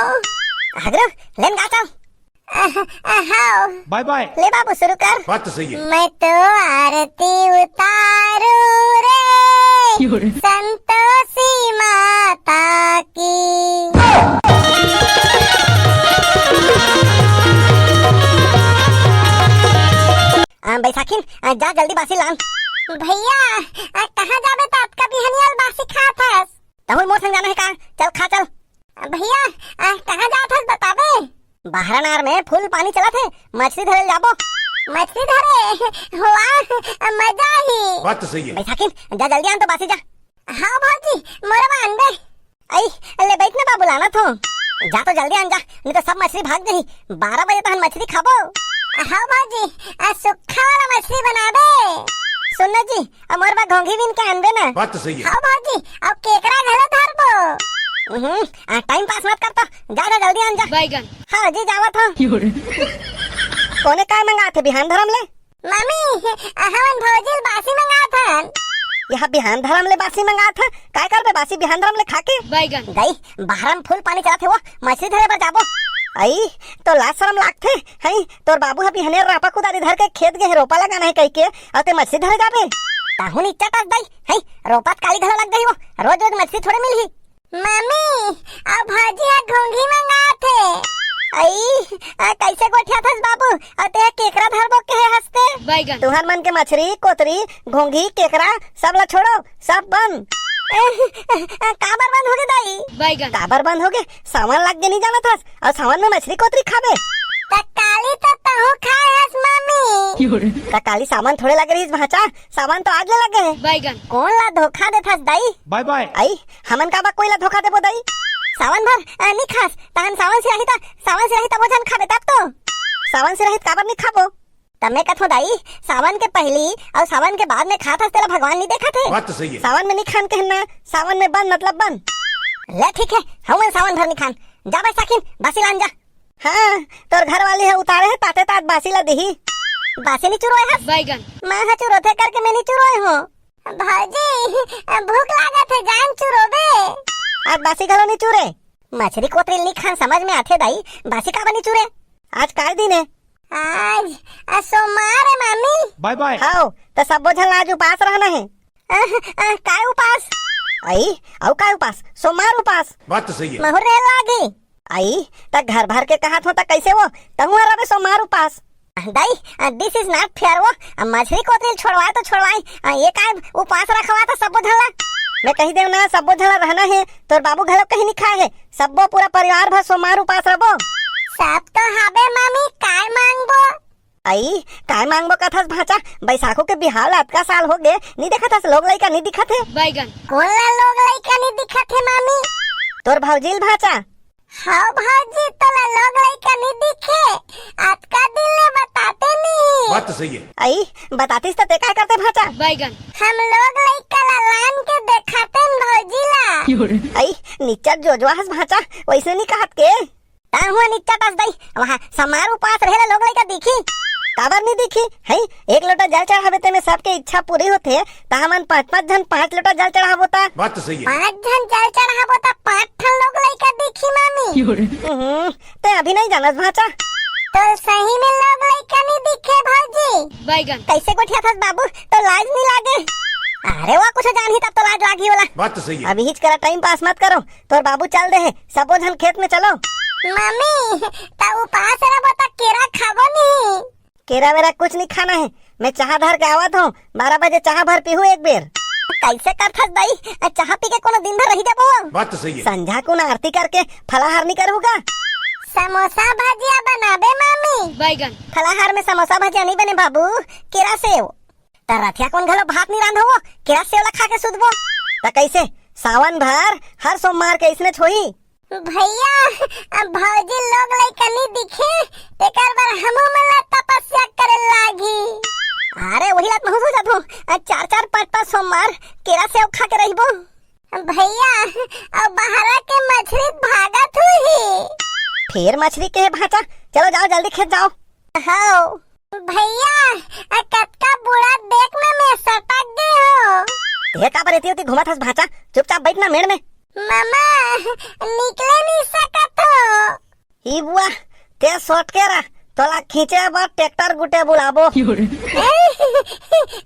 अगरो लेन गा चल। हाँ बाय बाय। ले बाबू शुरू कर। बात तो सही है। मैं तो आरती उतारू रे संतोषी माता की। बैसाखिन जा जल्दी बासी लान। भैया कहाँ जाबे तात का बिहनियाल बासी खात हस। तहुल मोर संग जाना है का? चल खा चल। भैया कहाँ जात हस बताबे? बहरानार में फुल पानी चला थे, मछली धरे जाबो। मछली धरे हुआ मजा ही। बात तो सही है। बैसाखिन जा जल्दी आन तो बासी जा। हाँ भाजी मोरवा अंडे। आई ले बैठ ना बाबू लाना थो। जा तो जल्दी आन जा, नहीं तो सब मछली भाग जाही। 12 बजे तक मछली खाबो। हाँ भाजी सुखा वाला मछली बना दे। सुनो जी मोर बा घोंघी बिन के अनबे ना। बात तो सही है। हाँ भाजी अब केकड़ा घरे धरबो। टाइम पास मत कर तो जा जल्दी आन जा। बैगन। हाँ जी जावत हो। कोने काय मंगाथे बिहान धरम ले? मम्मी हमन भौजी बासी मंगाथन। यह बिहान धरम ले बासी मंगाथ काय करबे बासी बिहान धरम ले खाके? बैगन। गई बाहर में फुल पानी चलाथे वो मछली धरे बर जाबो। आई तो लाज शरम लागथे हई तोर बाबू हबी हने रापा कुदारी धर के खेत गे रोपा लगाना है कह के और ते मछली धरे जाबे। ताहू नीचा टस दई हई रोपा काली घलो लग गई वो रोज रोज मछली थोड़े मिलही। मम्मी अब भाजी घोंघी मंगाथे। आई कैसे गोठिया थस बाबू अते केकरा धरबो के हंसते। बैगन। तुहर मन के मछली कोतरी घोंघी केकरा सब ला छोड़ो सब बंद। काबर बंद हो गए दाई? बैगन। काबर बंद हो गए? सावन लग के नहीं जाना था और सावन में मछली कोतरी खाबे। काली तो तहु खाए हस मम्मी। काली सावन थोड़े लगे रही भाचा, सावन तो आज ले लगे है। बैगन। कौन ला धोखा देथस दाई? Bye bye. आई हमन का बा कोई ला धोखा देबो दाई? सावन भर नहीं खास तहन सावन से रही तब भोजन खाबे तब तो। सावन से रहित काबर नहीं खाबो? तमे कथो दाई सावन के पहली और सावन के बाद में खात हस तेरा भगवान नहीं देखा थे। बात तो सही है। सावन में नहीं खान कहना, सावन में बंद मतलब बंद। ले ठीक है हम सावन भर नहीं खान। जा बैसाखिन बासी लान जा। हाँ तोर घर वाली है उतारे है ताते तात बासी ला दही। बासी नहीं चुरोए है? बैगन। मैं हा चुरोथे करके मैं नहीं चुरोए हूँ। भाजी भूख लागत है जान चुरोबे। आज बासी घलो नहीं चुरे? मछली कोतरी नहीं खान समझ में आथे दाई बासी का नहीं चुरे? आज काय दिन है? आज सोमवार है मम्मी। Bye bye. हाँ तो सब बोझल आज उपास रहना है। काय उपास? आई औ काय उपास? सोमवार उपास। बात तो सही है। महुर रह लागी। आई तक घर भर के कहा था कैसे वो तहु रबे सोमवार उपास। दाई दिस इज नॉट फेयर वो मछली कोतरी छोड़वाए तो छोड़वाए ये काय उपास रखवा था सब बोझला। मैं कही देव ना सब बोझला रहना है तोर बाबू घलो कहीं नहीं खाए है सबो पूरा परिवार भर सोमवार उपास रबो। सब तो हाबे मामी काय मांगबो? आई काय मांगबो कथस भाचा बैसाखो के बिहाल अतका साल हो गए नहीं देखा था लोग लइका नहीं दिखत है। बैगन। कौन ला लोग लइका नहीं दिखत है मामी? तोर भौजील भाचा। हाँ भौजी तोला लोग लइका नहीं दिखे अतका दिन ले बताते नहीं। बात तो सही है। आई बतातीस तो ते काय करते भाचा? बैगन। हम लोग लइका ला लान के देखाते भौजीला। आई नीचा जोजवा हस भाचा वैसे नहीं कहत के हुआ नीचा टस दई वहाँ समार उपास रहे लोग लइका दिखी काबर नहीं दिखी है? एक लोटा जल चढ़ावे ते में सबके इच्छा पूरी होते हमन 5-5 जन 5 लोटा जल चढ़ावो ता। बात तो सही है। 5 जन जल चढ़ावो ता 5 ठन लोग लइका दिखी मामी। ते अभी नहीं जानस भाचा? तो सही में लोग लइका नहीं दिखे भौजी। बैगन। कैसे गोठिया थस बाबू तो लाज नहीं लागे? अरे वो कुछ जान ही तब तो लाज लागी होला। बात तो सही है। अभी हिच करा टाइम पास मत करो तोर बाबू चल दे है सबो जन खेत में चलो। मम्मी ता उपास रबो ता केरा खाबो नहीं? केरा वेरा कुछ नहीं खाना है मैं चाह धर के आवत हूँ 12 बजे चाह भर पीहू एक बेर। कैसे करथस दाई चाह पी के कोनो दिन भर रही जाबो? बात तो सही है। संझा को ना आरती करके फलाहार नहीं करूँगा। समोसा भजिया बनाबे मामी? बैगन। फलाहार में समोसा भजिया नहीं बने बाबू केरा सेव रथिया कौन घलो भात नहीं रांधो केरा सेव ला खा के सुधबो। त कैसे सावन भर हर सोमवार के इसने छोही? भैया अब भौजी लोग लइका नहीं दिखे तेकर बार हमहु मन तपस्या करे लागी। अरे वही लात महसूस हो जात हो 4-4 5-5 सोमवार केरा सेव खा के रहिबो। भैया अब बहरा के मछली भागत हुई। फिर मछली के भाचा चलो जाओ जल्दी खेत जाओ। हाँ भैया कतका बुढ़ा देख में मैं सटक गई हो। ये का पर घुमा था भाचा चुपचाप बैठना मेड़ में। मामा निकले नहीं सकत हो। ई बुआ ते सोट के रा तोला खींचे बा ट्रैक्टर गुटे बुलाबो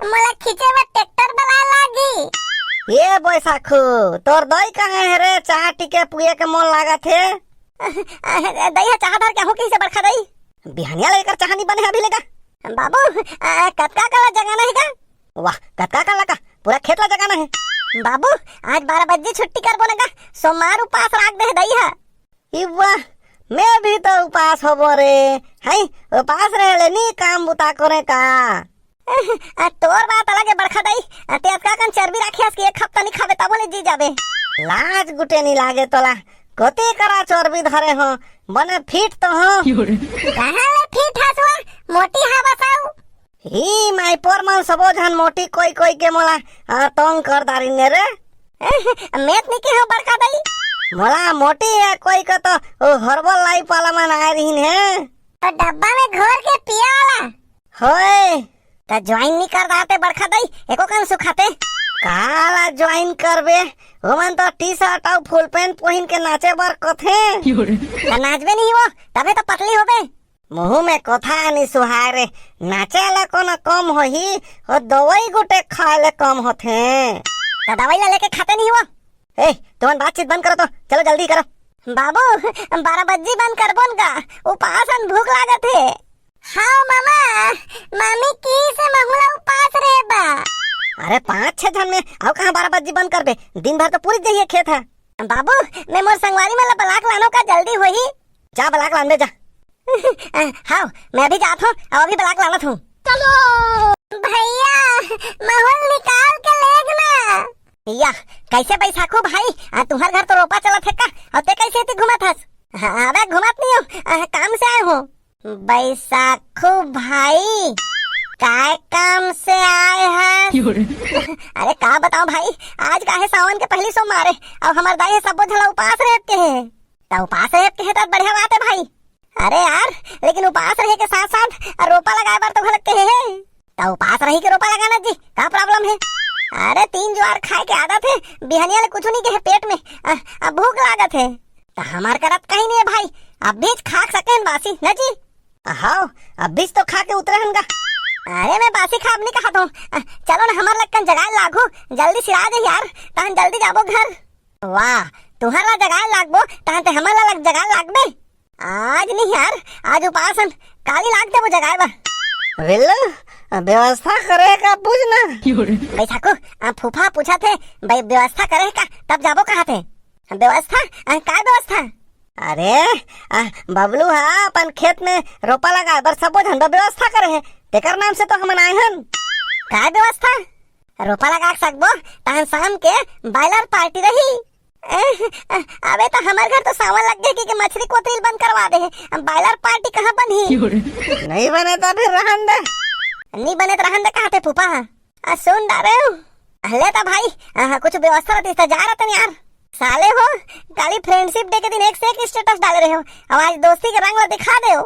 मला खींचे बा ट्रैक्टर बला लागी। ये बैसाखू तोर दई कहाँ है रे? चाह टिके पुए के मन लागत है। दही चाह धर के हो कैसे बरखा दई बिहानिया लेकर चाह नहीं बने अभी लेगा बाबू कतका का जगाना है का? वाह कतका का लगा पूरा खेत ला जगाना है बाबू आज 12 बजे छुट्टी कर बोलेगा सोमवार उपास राख दे दई है। ई वाह मैं भी तो उपास होबो रे है उपास रहे ले नी काम बुता करे का तोर बात अलग है बरखा दई ते अतका कन चर्बी राखियास कि एक हफ्ता नहीं खाबे तब बोले जी जाबे। लाज गुटे नहीं लागे तोला कोते करा चर्बी धरे हो बने फिट तो हो कहां ले फिट हसवा मोटी हवा साऊ ही माई पोर मन सबो जन मोटी कोई कोई के मोला तंग कर दारी ने रे मेत नहीं के हो बरखा दई मोला मोटी है कोई का तो हर्बल लाइफ वाला मन आ रही है तो डब्बा में घोर के पिया वाला होए तो ज्वाइन नहीं कर दाते बरखा दई एको कन सुखाते काला ज्वाइन करबे ओमन तो टी शर्ट और फुल पैंट पहन के नाचे बर कथे तो नाचबे नहीं हो तबे तो पतली होबे मुंह में कथा नहीं सुहारे नाचे ला कोनो कम होही और दवाई गुटे खाए ले कम होथे तो दवाई ला लेके खाते नहीं हो। ए तुमन बातचीत बंद करो तो चलो जल्दी करो बाबू 12 बजे बंद कर बोन का उपासन भूख लागत है। हाँ मामा मामी की से महुला उपास रे बा। अरे 5-6 जन में आओ कहाँ 12 बजे बंद कर बे दिन भर तो पूरी जाइए खेत है। बाबू मैं मोर संगवारी में बलाक लानो का जल्दी होही जा बलाक लान दे जा हाँ मैं भी जात हूँ और अभी बलाक लानत हूँ। चलो भैया माहौल निकाल के लेगना या कैसे बैसाखू भाई तुम्हार घर तो रोपा चलत है का और ते कैसे इतनी घुमत हस? अबे घुमत नहीं हो काम से आए हो। बैसाखू भाई काय काम से आए हैं? अरे का बताओ भाई आज का है सावन के पहली सोमवार है और हमार दाई सबो झला उपास रह के है तो उपास रह के है तो बढ़िया बात है भाई। अरे यार लेकिन उपास रहे के साथ साथ रोपा लगाए बार तो गलत के है तो उपास रही के रोपा लगाना जी का प्रॉब्लम है? अरे 3 ज्वार खाए के आदत है बिहनिया ले कुछ नहीं के है पेट में अब भूख लागत है तो हमार करत कहीं नहीं है भाई अब बीच खा सके बासी न जी। हाँ अब बीच तो खा के उतरे हनगा। अरे मैं बासी खाब नहीं कहा तो चलो ना हमार लग जगाए लागो जल्दी सिरा दे यार तहन जल्दी जाबो घर। वाह तुम्हारा जगाए लागबो तहन ते हमारा लग जगाए लागबे आज नहीं यार आज उपासन काली लाग दे वो जगाए बा व्यवस्था करे का पूछना बैसाखू फूफा पूछा थे भाई व्यवस्था करे का तब जाबो कहा थे व्यवस्था का व्यवस्था? अरे बबलू हा अपन खेत में रोपा लगा बर सबो झंडा व्यवस्था करे है तेकर नाम से तो हम आए हन। का व्यवस्था रोपा लगा सकबो तहन शाम के बायलर पार्टी रही। अबे तो हमारे घर तो सावन लग गए कि मछली कोतरील बंद करवा दे बायलर पार्टी कहाँ बनी? नहीं बने तो फिर रहन दे नहीं बने तो रहन दे कहा थे फूफा सुन डारे ले तो भाई कुछ व्यवस्था रहती तो जा रहा यार साले हो काली फ्रेंडशिप डे के दिन एक से एक स्टेटस डाले रहे हो अब आज दोस्ती के रंग दिखा दे हो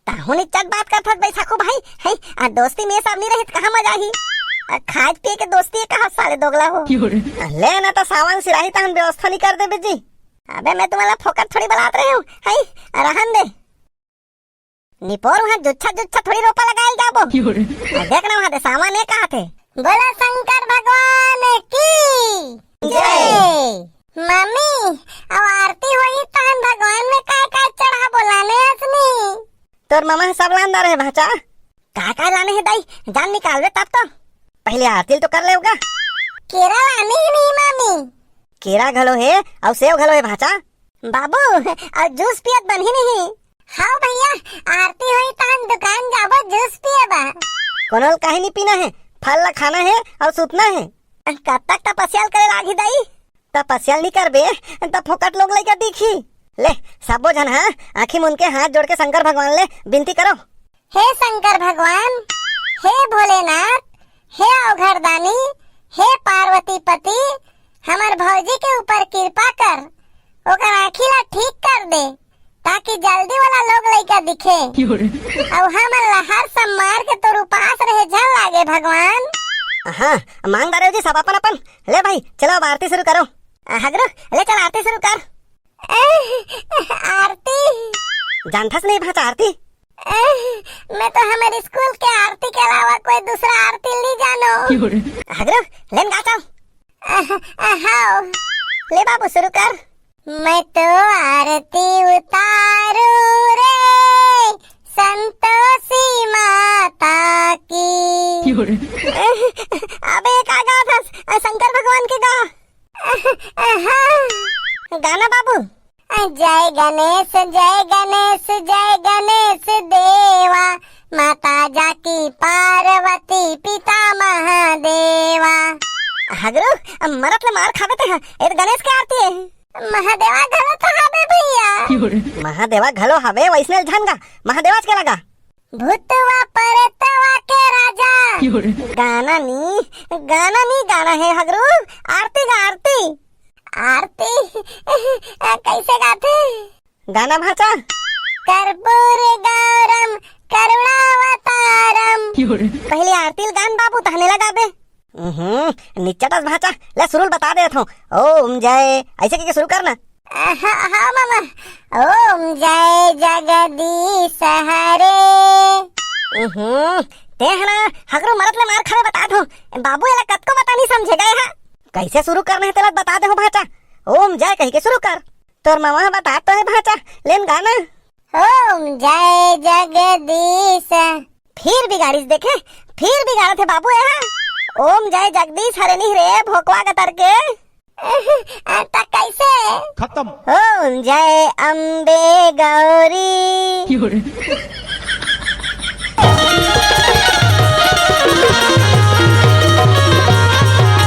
ताहुनी चट बात करत बैसाखू भाई है दोस्ती में सब नहीं रही कहाँ मजा ही खाज पिए के दोस्ती कहा साले दोगला हो ले ना तो सावन सिराही तहन व्यवस्था नहीं कर दे बेजी। अबे मैं तुम्हारा फोकट थोड़ी बलात रही हूँ है रहन दे निपोर वहाँ जुच्छा जुच्छा थोड़ी रोपा लगाए जाबो देखना वहाँ दे सामान है कहाँ थे। बोला शंकर भगवान की जय। मम्मी अब आरती हुई तहन भगवान में काय चढ़ा बोलाने असनी तोर मामा सब लानदार है भाचा का लाने है दाई जान निकाल दे तब तो पहले आरती तो कर ले होगा। केरा लाने ही नहीं मामी केरा घलो है और सेव घलो है भाचा बाबू और जूस पियत बन ही नहीं। हाँ भैया आरती हुई तहन दुकान जाबो जूस पिए बा कोनल काहे नहीं पीना है फल ला खाना है और सुतना है। कब तक तपस्या करे लागी दाई तपस्या नहीं करबे तो फोकट लोग लेकर दिखी ले सबो जन हाँ आँखी मुन के हाथ जोड़ के शंकर भगवान ले विनती करो। हे शंकर भगवान हे भोलेनाथ हे अवघरदानी हे पार्वती पति हमार भौजी के ऊपर कृपा कर ओकर आँखी ला ठीक कर दे ताकि जल्दी वाला लोग लइका दिखे और हमर हर सम्मार के तोर उपास रहे झल लागे भगवान। हाँ मांग रहे हो जी सब अपन अपन ले भाई चलो अब आरती शुरू करो। हगरू ले चल आरती शुरू कर। आरती जानथस नहीं भाचा आरती? मैं तो हमारे स्कूल के आरती के अलावा कोई दूसरा आरती नहीं जानो। हगरू लेन गा चल। हाँ ले बाबू शुरू कर। मैं तो आरती उतारू रे संतोषी माता की। अबे का गा था? शंकर भगवान की गा। गाना बाबू। जय गणेश जय गणेश जय गणेश देवा, माता जाकी पार्वती पिता महादेवा। हगरू मरत ले मार खावे ते ए गणेश के आरती है। महादेवा घलो तो हवे भैया। महादेवा घलो हवे वैसने झन गा। महादेवाच के लगा। भूतवा परतवा के राजा। गाना नी गाना है हगरू। आरती गा आरती। आरती कैसे गाते? गाना भाचा। कर्पूर गौरम करुणावतारम। पहले आरती गान बाबू तहने लगा बे। निच्चटस भाचा ले शुरू बता दे थो। ओम जय ऐसे के शुरू करना। हाँ मामा। ओम जय जगदीश हरे। ते है ना हगरू मरत ले मार खावे बता दो बाबू। एला कत को बता नहीं समझेगा यहाँ कैसे शुरू करना है तेला बता दे हो भाचा। ओम जय कह के शुरू कर। तोर मामा बता तो है भाचा लेन गाना। ओम जय जगदीश। फिर बिगाड़ीस देखे फिर बिगाड़े थे बाबू यहाँ। ओम जय जगदीश हरे नहीं रे भोकवा का करके। कैसे? खत्म। ओम जय अम्बे गौरी।